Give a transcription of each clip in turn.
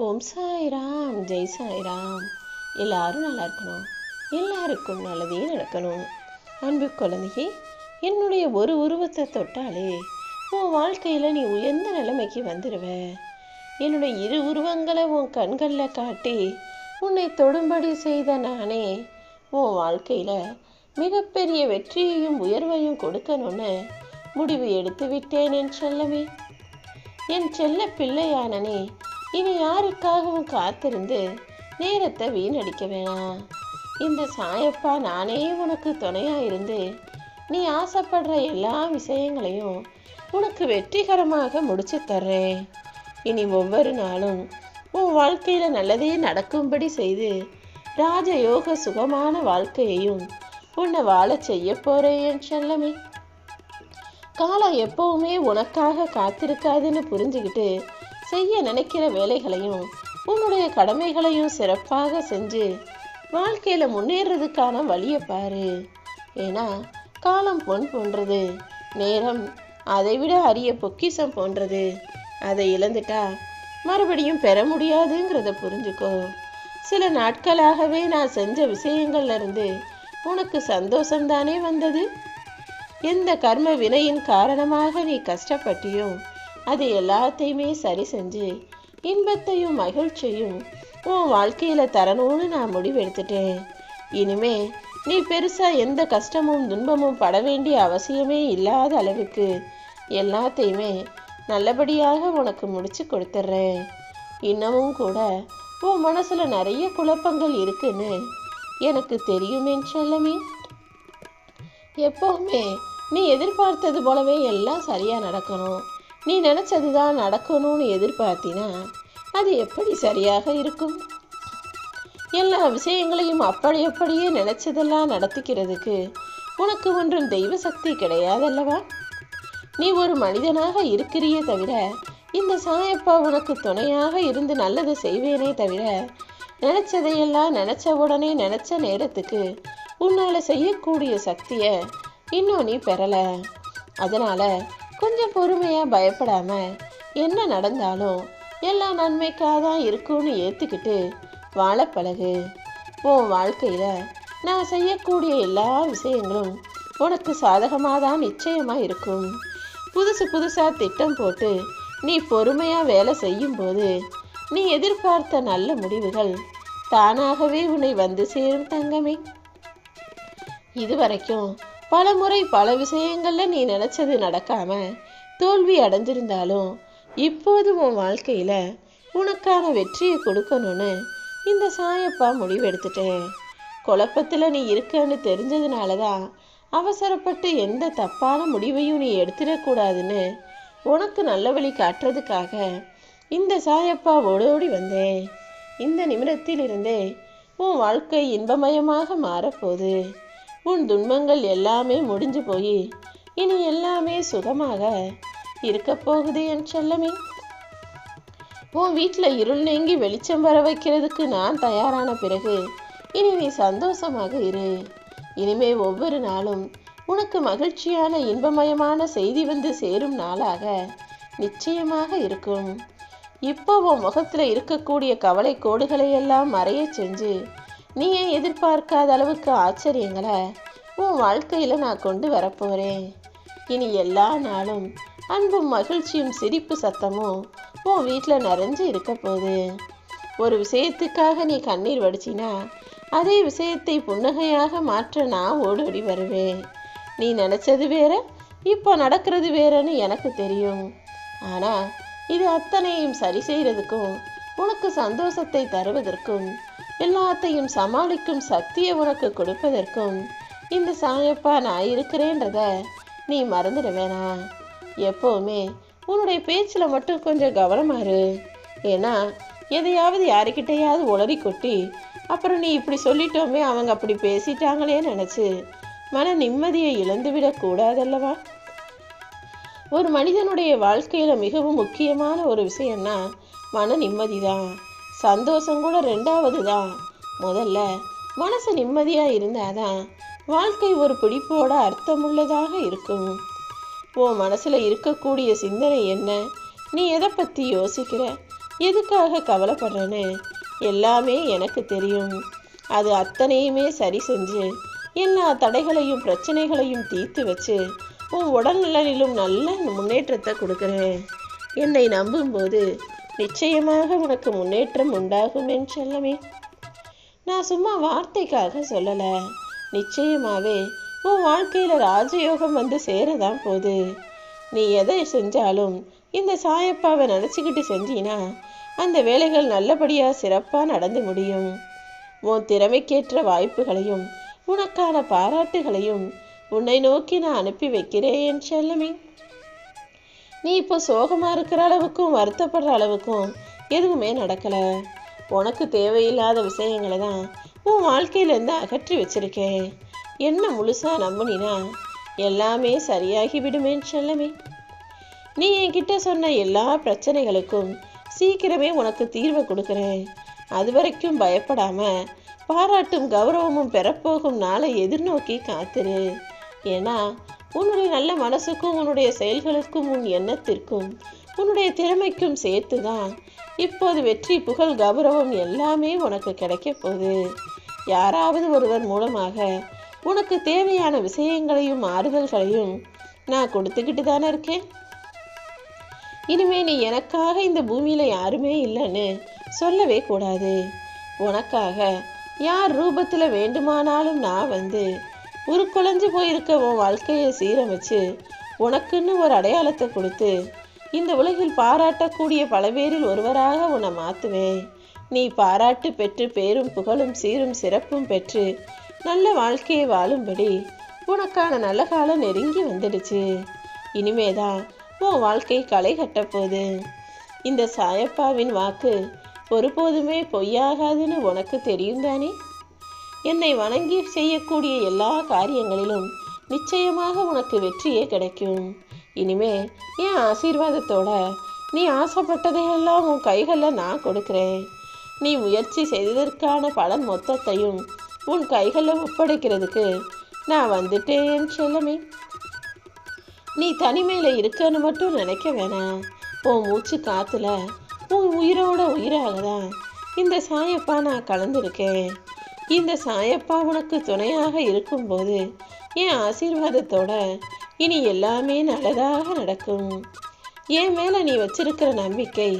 ஓம் சாய்ராம், ஜெய் சாய்ராம். எல்லாரும் நல்லா இருக்கணும், எல்லாருக்கும் நல்லதே நடக்கணும். அன்பு குழந்தையே, என்னுடைய ஒரு உருவத்தை தொட்டாலே உன் வாழ்க்கையில் நீ உயர்ந்த நிலைமைக்கு வந்துடுவ. என்னுடைய இரு உருவங்களை உன் கண்களில் காட்டி உன்னை தொடும்படி செய்த நானே உன் வாழ்க்கையில் மிகப்பெரிய வெற்றியையும் உயர்வையும் கொடுக்கணும்னு முடிவு எடுத்து விட்டேன் என் செல்லமே. என் செல்ல பிள்ளையானனே, இனி யாருக்காகவும் காத்திருந்து நேரத்தை வீணடிக்க வேணாம். இந்த சாயப்பா நானே உனக்கு துணையா இருந்து நீ ஆசைப்படுற எல்லா விஷயங்களையும் உனக்கு வெற்றிகரமாக முடிச்சு தர்றேன். இனி ஒவ்வொரு நாளும் உன் வாழ்க்கையில நல்லதே நடக்கும்படி செய்து ராஜயோக சுகமான வாழ்க்கையையும் உன்னை வாழ செய்ய போறேன் என் செல்லமே. காலம் எப்பவுமே உனக்காக காத்திருக்காதுன்னு புரிஞ்சுக்கிட்டு செய்ய நினைக்கிற வேலைகளையும் உன்னுடைய கடமைகளையும் சிறப்பாக செஞ்சு வாழ்க்கையில முன்னேறதுக்கான வழியை பாரு. ஏன்னா காலம் பொன் போன்றது, நேரம் அதை விட அரிய பொக்கிஷம் போன்றது. அதை இழந்துட்டா மறுபடியும் பெற முடியாதுங்கிறத புரிஞ்சுக்கோ. சில நாட்களாகவே நான் செஞ்ச விஷயங்கள்ல இருந்து உனக்கு சந்தோஷம்தானே வந்தது? எந்த கர்ம வினையின் காரணமாக நீ கஷ்டப்பட்டியோ அது எல்லாத்தையுமே சரி செஞ்சு இன்பத்தையும் மகிழ்ச்சியும் உன் வாழ்க்கையில தரணும்னு நான் முடிவெடுத்துட்டேன். இனிமே நீ பெருசா எந்த கஷ்டமும் துன்பமும் பட வேண்டிய அவசியமே இல்லாத அளவுக்கு எல்லாத்தையுமே நல்லபடியாக உனக்கு முடிச்சு கொடுத்துட்றேன். இன்னமும் கூட உன் மனசுல நிறைய குழப்பங்கள் இருக்குன்னு எனக்கு தெரியும் என் செல்லமே. எப்பவுமே நீ எதிர்பார்த்தது போலவே எல்லாம் சரியா நடக்கணும், நீ நினைச்சதுதான் நடக்கணும்னு எதிர்பார்த்தினா அது எப்படி சரியாக இருக்கும்? எல்லா விஷயங்களையும் அப்படியே நினைச்சதெல்லாம் நடத்திக்கிறதுக்கு உனக்கு ஒன்றும் தெய்வ சக்தி கிடையாதல்லவா? நீ ஒரு மனிதனாக இருக்கிறியே தவிர இந்த சாயப்பா உனக்கு துணையாக இருந்து நல்லது செய்வேனே தவிர நினைச்சதையெல்லாம் நினைச்ச உடனே நினைச்ச நேரத்துக்கு உன்னால செய்யக்கூடிய சக்தியை இன்னும் நீ பெறல. அதனால கொஞ்சம் பொறுமையா பயப்படாம என்ன நடந்தாலும் எல்லா நன்மைக்காக தான் இருக்கும்னு ஏத்துக்கிட்டு வாழ பழகு. உன் வாழ்க்கையில நான் செய்யக்கூடிய எல்லா விஷயங்களும் உனக்கு சாதகமாக தான் நிச்சயமா இருக்கும். புதுசா திட்டம் போட்டு நீ பொறுமையா வேலை செய்யும் போது நீ எதிர்பார்த்த நல்ல முடிவுகள் தானாகவே உன்னை வந்து சேரும் தங்கமே. இதுவரைக்கும் பல முறை பல விஷயங்கள்ல நீ நினைச்சது நடக்காம தோல்வி அடைஞ்சிருந்தாலும் இப்போது உன் வாழ்க்கையில உனக்கான வெற்றியை கொடுக்கணும்னு இந்த சாயப்பா முடிவெடுத்துட்டேன். குழப்பத்துல நீ இருக்கன்னு தெரிஞ்சதுனாலதான் அவசரப்பட்டு எந்த தப்பான முடிவையும் நீ எடுத்துடக்கூடாதுன்னு உனக்கு நல்ல வழி காட்டுறதுக்காக இந்த சாயப்பா ஓடோடி வந்தேன். இந்த நிமிடத்தில் இருந்தே உன் வாழ்க்கை இன்பமயமாக மாறப்போகுது. உன் துன்பங்கள் எல்லாமே முடிஞ்சு போய் இனி எல்லாமே சுகமாக இருக்க போகுது என் செல்லமே. உன் வீட்டில் இருள் நீங்கி வெளிச்சம் வர வைக்கிறதுக்கு நான் தயாரான பிறகு இனி நீ சந்தோஷமாக இரு. இனிமே ஒவ்வொரு நாளும் உனக்கு மகிழ்ச்சியான இன்பமயமான செய்தி வந்து சேரும் நாளாக நிச்சயமாக இருக்கும். இப்போ உன் முகத்துல இருக்கக்கூடிய கவலை கோடுகளை எல்லாம் மறைய செஞ்சு நீயே எதிர்பார்க்காத அளவுக்கு ஆச்சரியங்களை உன் வாழ்க்கையில நான் கொண்டு வரப்போறேன். இனி எல்லா நாளும் அன்பும் மகிழ்ச்சியும் சிரிப்பு சத்தமும் உன் வீட்டில் நிறைஞ்சு இருக்க போகுது. ஒரு விஷயத்துக்காக நீ கண்ணீர் வடிச்சினா அதே விஷயத்தை புன்னகையாக மாற்ற நான் ஓடோடி வருவேன். நீ நினைச்சது வேற, இப்போ நடக்கிறது வேறன்னு எனக்கு தெரியும். ஆனா இது அத்தனையும் சரி செய்யறதுக்கும் உனக்கு சந்தோஷத்தை தருவதற்கும் எல்லாத்தையும் சமாளிக்கும் சக்தியை உனக்கு கொடுப்பதற்கும் இந்த சாயப்பா நான் இருக்கிறேன்றத நீ மறந்துட வேணாம். எப்பவுமே உன்னுடைய பேச்சில் மட்டும் கொஞ்சம் கவனமா இரு. ஏன்னா எதையாவது யாருக்கிட்டையாவது உளறி கொட்டி அப்புறம் நீ இப்படி சொல்லிட்டோமே, அவங்க அப்படி பேசிட்டாங்களே நினைச்சு மன நிம்மதியை இழந்து விடக்கூடாதல்லவா? ஒரு மனிதனுடைய வாழ்க்கையில மிகவும் முக்கியமான ஒரு விஷயம்னா மன நிம்மதி தான். சந்தோஷம் கூட ரெண்டாவது தான். முதல்ல மனசு நிம்மதியா இருந்தாதான் வாழ்க்கை ஒரு பிடிப்போட அர்த்தமுள்ளதாக இருக்கும். உன் மனசுல இருக்கக்கூடிய சிந்தனை என்ன? நீ எதை பத்தி யோசிக்கிற? எதுக்காக கவலைப்படுறேன்னு எல்லாமே எனக்கு தெரியும். அது அத்தனையுமே சரி செஞ்சு எல்லா தடைகளையும் பிரச்சனைகளையும் தீர்த்து வச்சு உன் உடல்நலிலும் நல்ல முன்னேற்றத்தை கொடுக்குறேன். என்னை நம்பும்போது நிச்சயமாக உனக்கு முன்னேற்றம் உண்டாகும் என் செல்லமே. நான் சும்மா வார்த்தைக்காக சொல்லலை. நிச்சயமாவே உன் வாழ்க்கையில் ராஜயோகம் வந்து சேரதான் போகுது. நீ எதை செஞ்சாலும் இந்த சாயப்பாவை நினச்சிக்கிட்டு செஞ்சினா அந்த வேலைகள் நல்லபடியாக சிறப்பாக நடந்து முடியும். உன் திறமைக்கேற்ற வாய்ப்புகளையும் உனக்கான பாராட்டுகளையும் உன்னை நோக்கி நான் அனுப்பி வைக்கிறேன் என் செல்லமே. நீ இப்போ சோகமாக இருக்கிற அளவுக்கும் வருத்தப்படுற அளவுக்கும் எதுவுமே நடக்கலை. உனக்கு தேவையில்லாத விஷயங்களை தான் உன் வாழ்க்கையிலேருந்து அகற்றி வச்சிருக்கேன். என்ன முழுசாக நம்பினா எல்லாமே சரியாகி விடுமேன் செல்லமே. நீ என்கிட்ட சொன்ன எல்லா பிரச்சனைகளுக்கும் சீக்கிரமே உனக்கு தீர்வை கொடுக்குறேன். அது வரைக்கும் பயப்படாம பாராட்டும் கௌரவமும் பெறப்போகும் நாளை எதிர்நோக்கி காத்திரு. ஏன்னா உன்னுடைய நல்ல மனசுக்கும் உன்னுடைய செயல்களுக்கும் உன் எண்ணத்திற்கும் உன்னுடைய திறமைக்கும் சேர்த்து தான் இப்போது வெற்றி புகழ் கௌரவம் எல்லாமே உனக்கு கிடைக்க போகுது. யாராவது ஒருவர் மூலமாக உனக்கு தேவையான விஷயங்களையும் ஆறுதல்களையும் நான் கொடுத்துக்கிட்டு தானே இருக்கேன். இனிமே நீ எனக்காக இந்த பூமியில யாருமே இல்லைன்னு சொல்லவே கூடாது. உனக்காக யார் ரூபத்துல வேண்டுமானாலும் நான் வந்து உருக்குலைஞ்சு போயிருக்க உன் வாழ்க்கையை சீரமைச்சு உனக்குன்னு ஒரு அடையாளத்தை கொடுத்து இந்த உலகில் பாராட்டக்கூடிய பல பேரில் ஒருவராக உன்னை மாற்றுவேன். நீ பாராட்டு பெற்று பேரும் புகழும் சீரும் சிறப்பும் பெற்று நல்ல வாழ்க்கையை வாழும்படி உனக்கான நல்ல காலம் நெருங்கி வந்துடுச்சு. இனிமேதான் உன் வாழ்க்கை களை கட்டப்போகுது. இந்த சாயப்பாவின் வாக்கு ஒருபோதுமே பொய்யாகாதுன்னு உனக்கு தெரியும் தானே. என்னை வணங்கி செய்யக்கூடிய எல்லா காரியங்களிலும் நிச்சயமாக உனக்கு வெற்றியே கிடைக்கும். இனிமே என் ஆசீர்வாதத்தோட நீ ஆசைப்பட்டதையெல்லாம் உன் கைகளில் நான் கொடுக்குறேன். நீ முயற்சி செய்ததற்கான பலன் மொத்தத்தையும் உன் கைகளில் ஒப்படைக்கிறதுக்கு நான் வந்துட்டேன் செல்லமே. நீ தனிமையில் இருக்கன்னு மட்டும் நினைக்க வேணாம். உன் மூச்சு காத்துல உன் உயிரோட உயிராக தான் இந்த சாயப்பா நான் கலந்துருக்கேன். இந்த சாயப்பா உனக்கு துணையாக இருக்கும்போது என் ஆசீர்வாதத்தோட இனி எல்லாமே நல்லதாக நடக்கும். என் மேலே நீ வச்சிருக்கிற நம்பிக்கை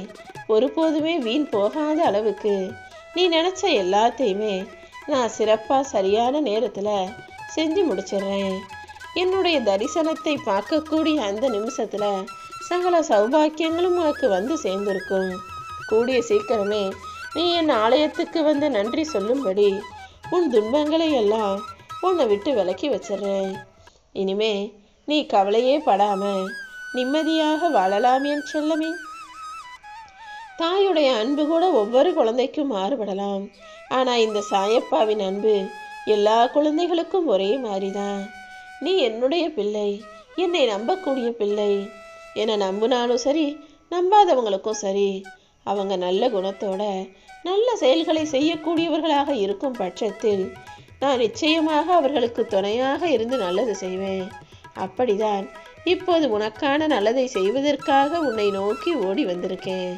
ஒருபோதுமே வீண் போகாத அளவுக்கு நீ நினச்ச எல்லாத்தையுமே நான் சிறப்பாக சரியான நேரத்தில் செஞ்சு முடிச்சிடுறேன். என்னுடைய தரிசனத்தை பார்க்கக்கூடிய அந்த நிமிஷத்தில் சகல சௌபாக்கியங்களும் உனக்கு வந்து சேர்ந்திருக்கும். கூடிய சீக்கிரமே நீ என் ஆலயத்துக்கு வந்து நன்றி சொல்லும்படி உன் துன்பங்களை எல்லாம் உன்னை விட்டு விலக்கி வச்சிடுறேன். இனிமே நீ கவலையே படாம நிம்மதியாக வாழலாம் என் செல்லமே. தாயுடைய அன்பு கூட ஒவ்வொரு குழந்தைக்கும் மாறுபடலாம். ஆனால் இந்த சாயப்பாவின் அன்பு எல்லா குழந்தைகளுக்கும் ஒரே மாதிரிதான். நீ என்னுடைய பிள்ளை, என்னை நம்பக்கூடிய பிள்ளை. என்னை நம்பினாலும் சரி, நம்பாதவங்களுக்கும் சரி, அவங்க நல்ல குணத்தோட நல்ல செயல்களை செய்யக்கூடியவர்களாக இருக்கும் பட்சத்தில் நான் நிச்சயமாக அவர்களுக்கு துணையாக இருந்து நல்லது செய்வேன். அப்படிதான் இப்போது உனக்கான நல்லதை செய்வதற்காக உன்னை நோக்கி ஓடி வந்திருக்கேன்.